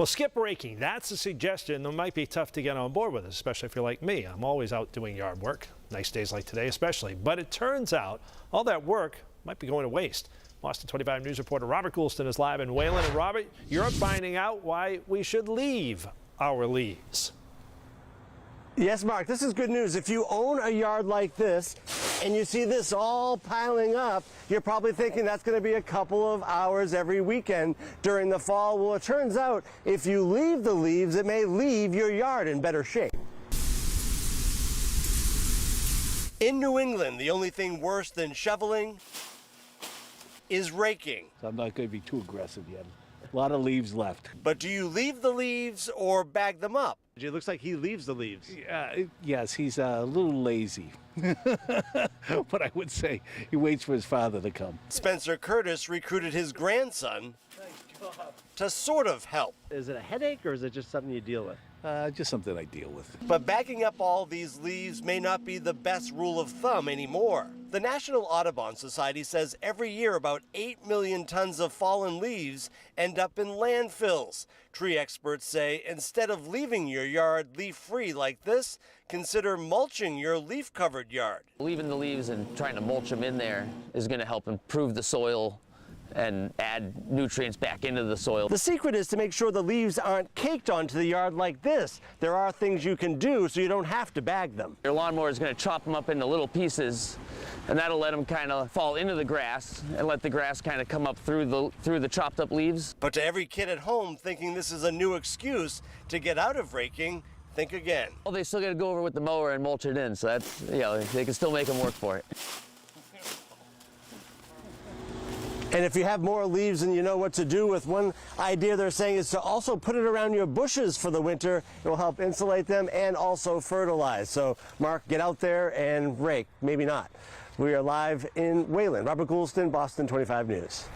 Well, skip raking, that's a suggestion that might be tough to get on board with, especially if you're like me. I'm always out doing yard work, nice days like today especially. But it turns out all that work might be going to waste. Boston 25 News reporter Robert Goulston is live in Wayland. And Robert, you're finding out why we should leave our leaves. Yes, Mark, this is good news. If you own a yard like this and you see this all piling up, you're probably thinking that's going to be a couple of hours every weekend during the fall. Well, it turns out if you leave the leaves, it may leave your yard in better shape. In New England, the only thing worse than shoveling is raking. So I'm not going to be too aggressive yet. A lot of leaves left. But do you leave the leaves or bag them up? It looks like he leaves the leaves. Yes, he's a little lazy. But I would say he waits for his father to come. Spencer Curtis recruited his grandson to sort of help. Is it a headache or is it just something you deal with? Just something I deal with. But bagging up all these leaves may not be the best rule of thumb anymore. The National Audubon Society says every year about 8 million tons of fallen leaves end up in landfills. Tree experts say instead of leaving your yard leaf-free like this, consider mulching your leaf-covered yard. Leaving the leaves and trying to mulch them in there is going to help improve the soil and add nutrients back into the soil. The secret is to make sure the leaves aren't caked onto the yard like this. There are things you can do so you don't have to bag them. Your lawnmower is going to chop them up into little pieces, and that'll let them kind of fall into the grass and let the grass kind of come up through the chopped up leaves. But to every kid at home thinking this is a new excuse to get out of raking, think again. Well, they still got to go over with the mower and mulch it in, so that's, they can still make them work for it. And if you have more leaves and you know what to do with, one idea they're saying is to also put it around your bushes for the winter. It will help insulate them and also fertilize. So, Mark, get out there and rake. Maybe not. We are live in Wayland. Robert Goulston, Boston 25 News.